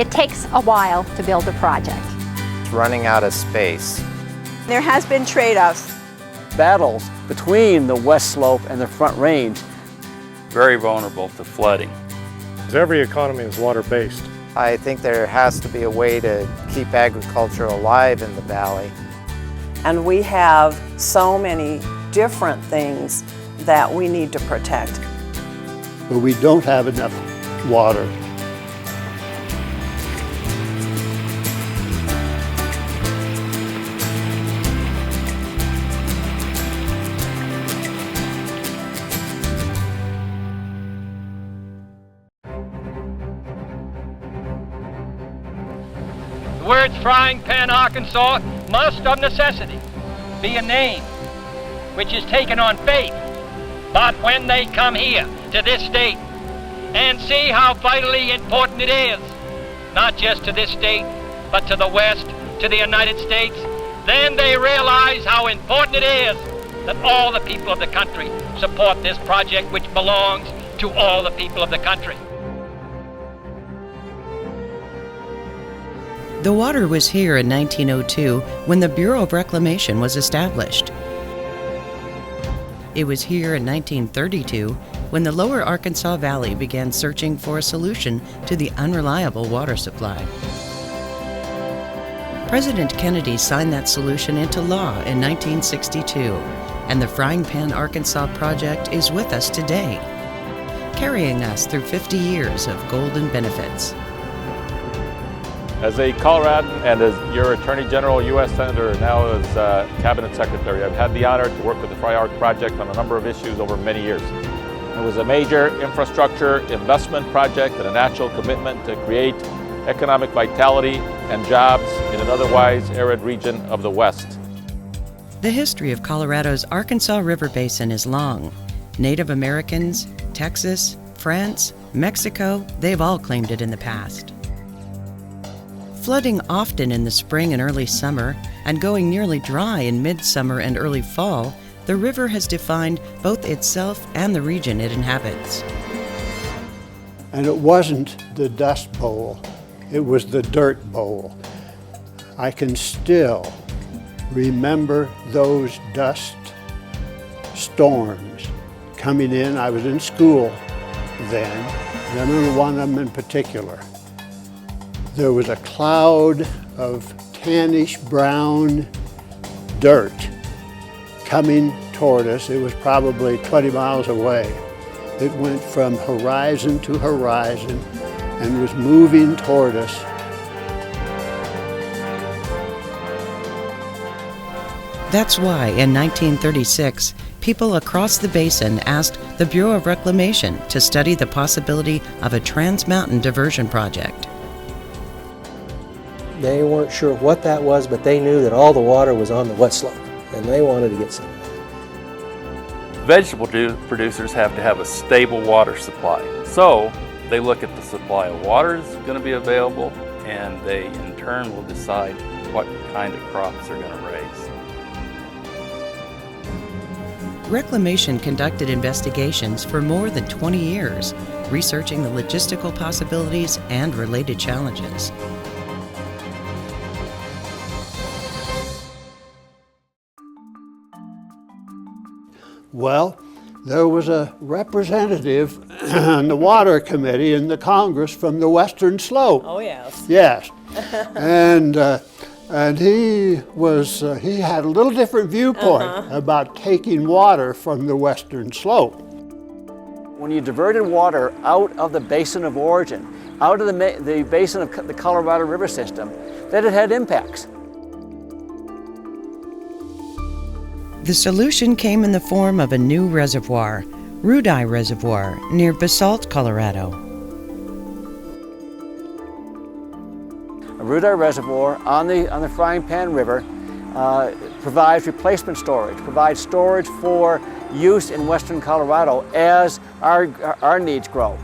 It takes a while to build a project. It's running out of space. There has been trade-offs. Battles between the west slope and the Front Range. Very vulnerable to flooding. Every economy is water-based. I think there has to be a way to keep agriculture alive in the valley. And we have so many different things that we need to protect. But we don't have enough water. The words Frying Pan, Arkansas must of necessity be a name which is taken on faith. But when they come here to this state and see how vitally important it is, not just to this state, but to the West, to the United States, then they realize how important it is that all the people of the country support this project which belongs to all the people of the country. The water was here in 1902 when the Bureau of Reclamation was established. It was here in 1932 when the Lower Arkansas Valley began searching for a solution to the unreliable water supply. President Kennedy signed that solution into law in 1962, and the Frying Pan, Arkansas project is with us today, carrying us through 50 years of golden benefits. As a Coloradan and as your Attorney General, U.S. Senator, now as Cabinet Secretary, I've had the honor to work with the Fry-Ark project on a number of issues over many years. It was a major infrastructure investment project and a natural commitment to create economic vitality and jobs in an otherwise arid region of the West. The history of Colorado's Arkansas River Basin is long. Native Americans, Texas, France, Mexico, they've all claimed it in the past. Flooding often in the spring and early summer, and going nearly dry in midsummer and early fall, the river has defined both itself and the region it inhabits. And it wasn't the Dust Bowl, it was the Dirt Bowl. I can still remember those dust storms coming in. I was in school then, and I remember one of them in particular. There was a cloud of tannish brown dirt coming toward us. It was probably 20 miles away. It went from horizon to horizon and was moving toward us. That's why, in 1936, people across the basin asked the Bureau of Reclamation to study the possibility of a trans-mountain diversion project. They weren't sure what that was, but they knew that all the water was on the west slope, and they wanted to get some of that. Vegetable producers have to have a stable water supply. So they look at the supply of water is going to be available, and they in turn will decide what kind of crops they're going to raise. Reclamation conducted investigations for more than 20 years, researching the logistical possibilities and related challenges. Well, there was a representative on the Water Committee in the Congress from the Western Slope. Oh, yes. Yes. And he had a little different viewpoint about taking water from the Western Slope. When you diverted water out of the basin of origin, out of the basin of the Colorado River system, that it had impacts. The solution came in the form of a new reservoir, Rudai Reservoir, near Basalt, Colorado. A Rudai Reservoir on the Frying Pan River provides replacement storage, provides storage for use in western Colorado as our needs grow.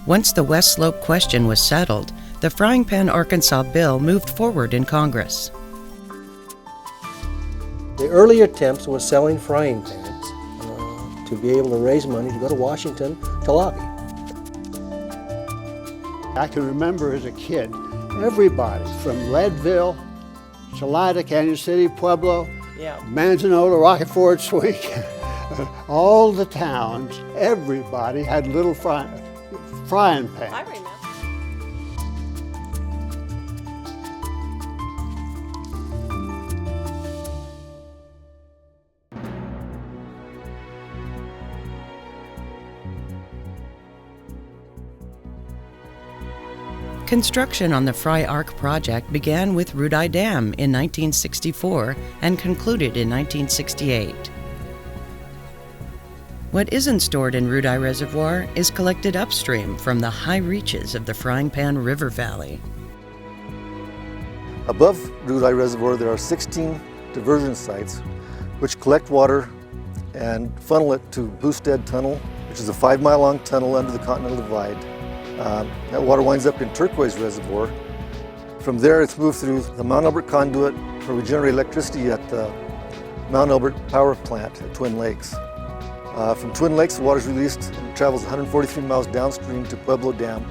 Once the West Slope question was settled, the Frying Pan, Arkansas bill moved forward in Congress. The early attempts was selling frying pans to be able to raise money to go to Washington to lobby. I can remember as a kid, everybody from Leadville, Salida, Canyon City, Pueblo, Manzanola, Rocky Ford, Swing, all the towns, everybody had little frying pans. I remember. Construction on the Fry-Ark project began with Rudai Dam in 1964 and concluded in 1968. What isn't stored in Rudai Reservoir is collected upstream from the high reaches of the Frying Pan River Valley. Above Rudai Reservoir, there are 16 diversion sites which collect water and funnel it to Boosted Tunnel, which is a 5-mile-long tunnel under the Continental Divide. That water winds up in Turquoise Reservoir. From there, it's moved through the Mount Albert conduit, where we generate electricity at the Mount Albert Power Plant at Twin Lakes. From Twin Lakes, the water is released and travels 143 miles downstream to Pueblo Dam,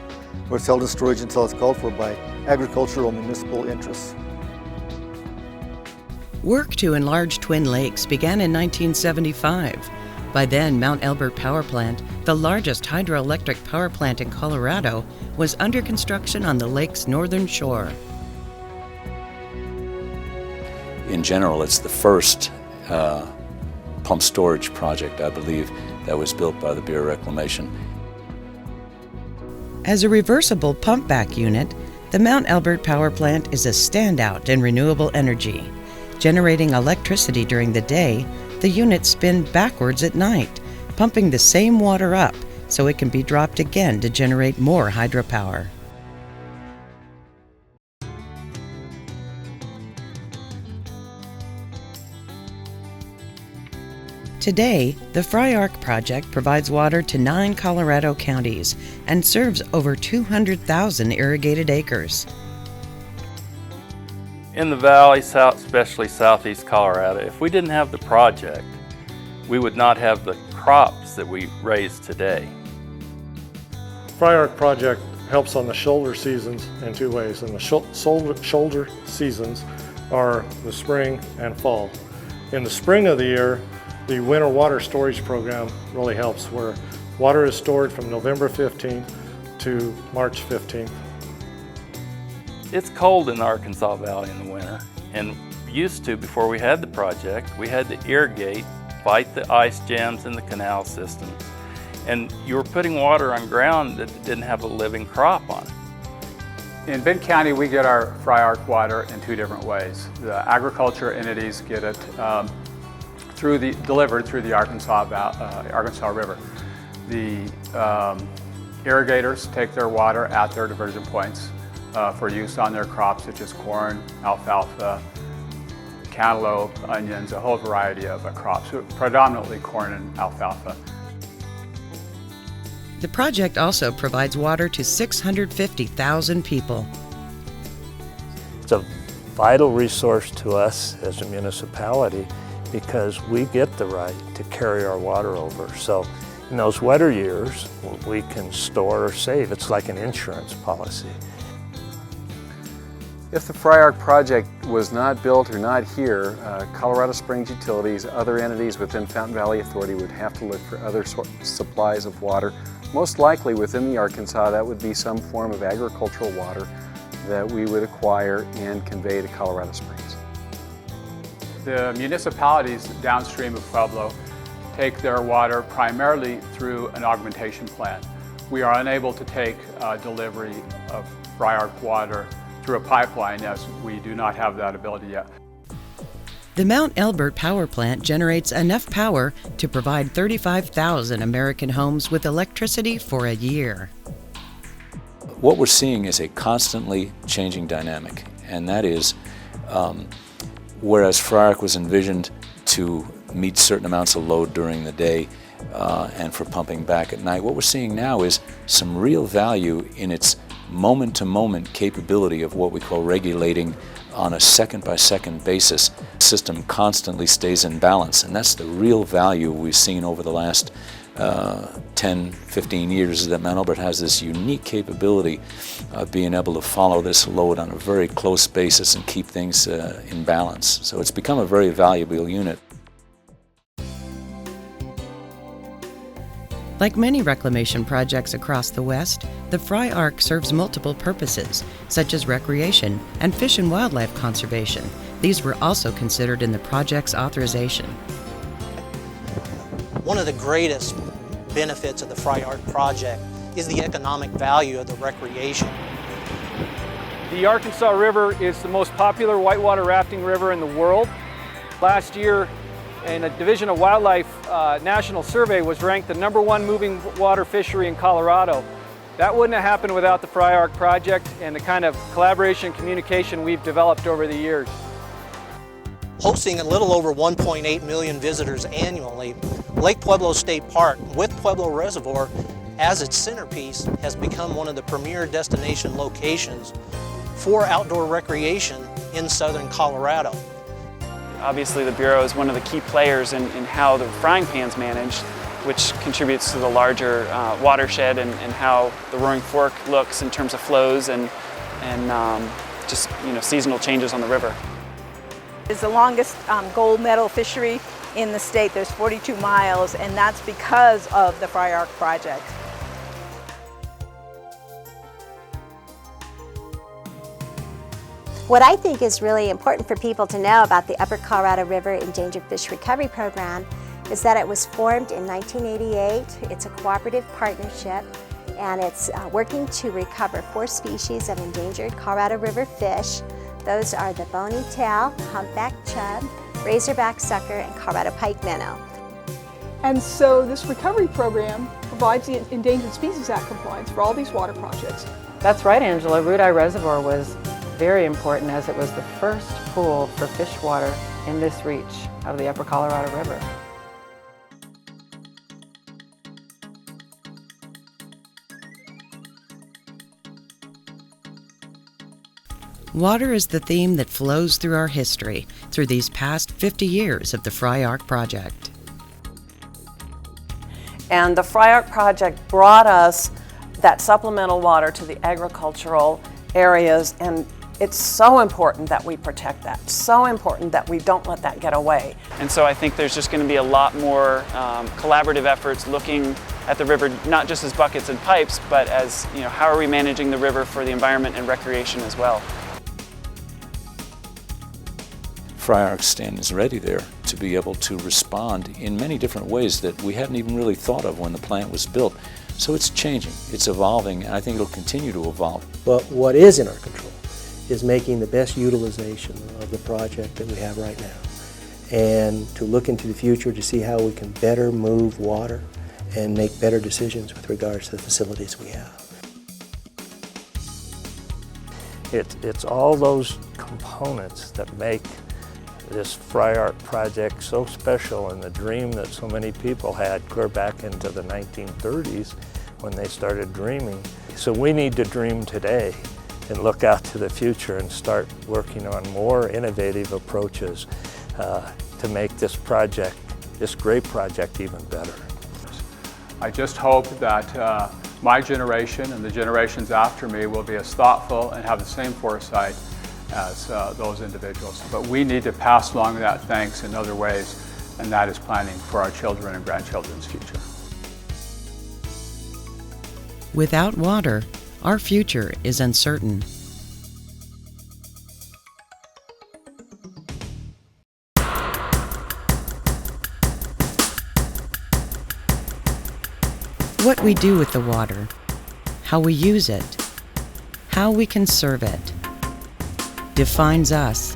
where it's held in storage until it's called for by agricultural municipal interests. Work to enlarge Twin Lakes began in 1975. By then, Mount Albert Power Plant, the largest hydroelectric power plant in Colorado, was under construction on the lake's northern shore. In general, it's the first pump storage project, I believe, that was built by the Bureau of Reclamation. As a reversible pump-back unit, the Mount Albert Power Plant is a standout in renewable energy. Generating electricity during the day, the units spin backwards at night, pumping the same water up so it can be dropped again to generate more hydropower. Today, the Fry-Ark project provides water to 9 Colorado counties and serves over 200,000 irrigated acres. In the valley, especially southeast Colorado, if we didn't have the project, we would not have the crops that we raise today. Fry-Ark project helps on the shoulder seasons in 2 ways, and the shoulder seasons are the spring and fall. In the spring of the year, the winter water storage program really helps, where water is stored from November 15th to March 15th. It's cold in the Arkansas Valley in the winter, and used to, before we had the project, we had to irrigate, fight the ice jams in the canal system, and you were putting water on ground that didn't have a living crop on it. In Benton County, we get our Fry-Ark water in 2 different ways. The agriculture entities get it delivered through the Arkansas River. The irrigators take their water at their diversion points for use on their crops, such as corn, alfalfa, cantaloupe, onions, a whole variety of crops, predominantly corn and alfalfa. The project also provides water to 650,000 people. It's a vital resource to us as a municipality because we get the right to carry our water over. So in those wetter years, we can store or save. It's like an insurance policy. If the Fry-Ark project was not built or not here, Colorado Springs Utilities, other entities within Fountain Valley Authority would have to look for other supplies of water. Most likely within the Arkansas, that would be some form of agricultural water that we would acquire and convey to Colorado Springs. The municipalities downstream of Pueblo take their water primarily through an augmentation plant. We are unable to take delivery of Fry-Ark water through a pipeline, as we do not have that ability yet. The Mount Albert Power Plant generates enough power to provide 35,000 American homes with electricity for a year. What we're seeing is a constantly changing dynamic, and that is, whereas Fry-Ark was envisioned to meet certain amounts of load during the day and for pumping back at night, what we're seeing now is some real value in its moment-to-moment capability of what we call regulating on a second-by-second basis. The system constantly stays in balance, and that's the real value we've seen over the last 10, 15 years as that Mount Albert has this unique capability of being able to follow this load on a very close basis and keep things in balance. So it's become a very valuable unit. Like many reclamation projects across the West, the Fry-Ark serves multiple purposes, such as recreation and fish and wildlife conservation. These were also considered in the project's authorization. One of the greatest benefits of the Fry-Ark project is the economic value of the recreation. The Arkansas River is the most popular whitewater rafting river in the world. Last year, in a Division of Wildlife national survey, was ranked the #1 moving water fishery in Colorado. That wouldn't have happened without the Fry-Ark project and the kind of collaboration and communication we've developed over the years. Hosting a little over 1.8 million visitors annually, Lake Pueblo State Park, with Pueblo Reservoir as its centerpiece, has become one of the premier destination locations for outdoor recreation in southern Colorado. Obviously, the Bureau is one of the key players in how the frying pan's managed, which contributes to the larger watershed and how the Roaring Fork looks in terms of flows and just seasonal changes on the river. It's the longest gold medal fishery in the state. There's 42 miles, and that's because of the Fry-Ark project. What I think is really important for people to know about the Upper Colorado River Endangered Fish Recovery Program is that it was formed in 1988. It's a cooperative partnership, and it's working to recover 4 species of endangered Colorado River fish. Those are the bony tail, humpback chub, razorback sucker, and Colorado pike minnow. And so this recovery program provides the Endangered Species Act compliance for all these water projects. That's right, Angela. Root-Eye Reservoir was very important as it was the first pool for fish water in this reach of the Upper Colorado River. Water is the theme that flows through our history through these past 50 years of the Fry-Ark project. And the Fry-Ark project brought us that supplemental water to the agricultural areas, and it's so important that we protect that, so important that we don't let that get away. And so I think there's just going to be a lot more collaborative efforts looking at the river, not just as buckets and pipes, but as, how are we managing the river for the environment and recreation as well. Fry-Ark stands ready there to be able to respond in many different ways that we hadn't even really thought of when the plant was built. So it's changing, it's evolving, and I think it'll continue to evolve. But what is in our control is making the best utilization of the project that we have right now, and to look into the future to see how we can better move water and make better decisions with regards to the facilities we have. It's all those components that make this Fry-Ark project so special, and the dream that so many people had clear back into the 1930s when they started dreaming. So we need to dream today and look out to the future and start working on more innovative approaches to make this project, this great project, even better. I just hope that my generation and the generations after me will be as thoughtful and have the same foresight as those individuals. But we need to pass along that thanks in other ways, and that is planning for our children and grandchildren's future. Without water, our future is uncertain. What we do with the water, how we use it, how we conserve it, defines us,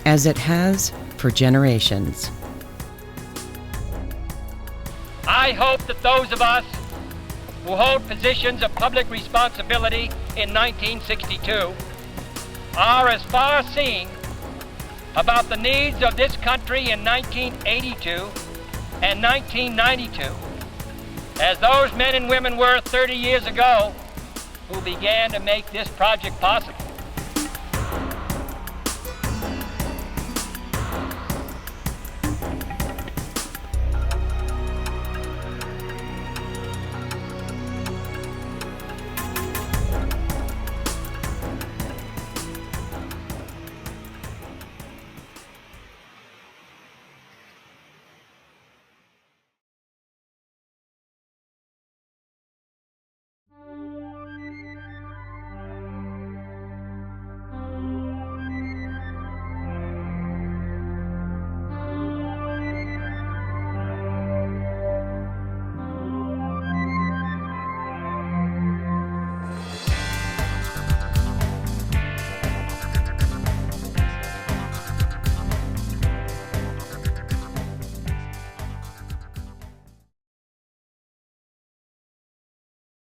as it has for generations. I hope that those of us who hold positions of public responsibility in 1962 are as far-seeing about the needs of this country in 1982 and 1992 as those men and women were 30 years ago who began to make this project possible.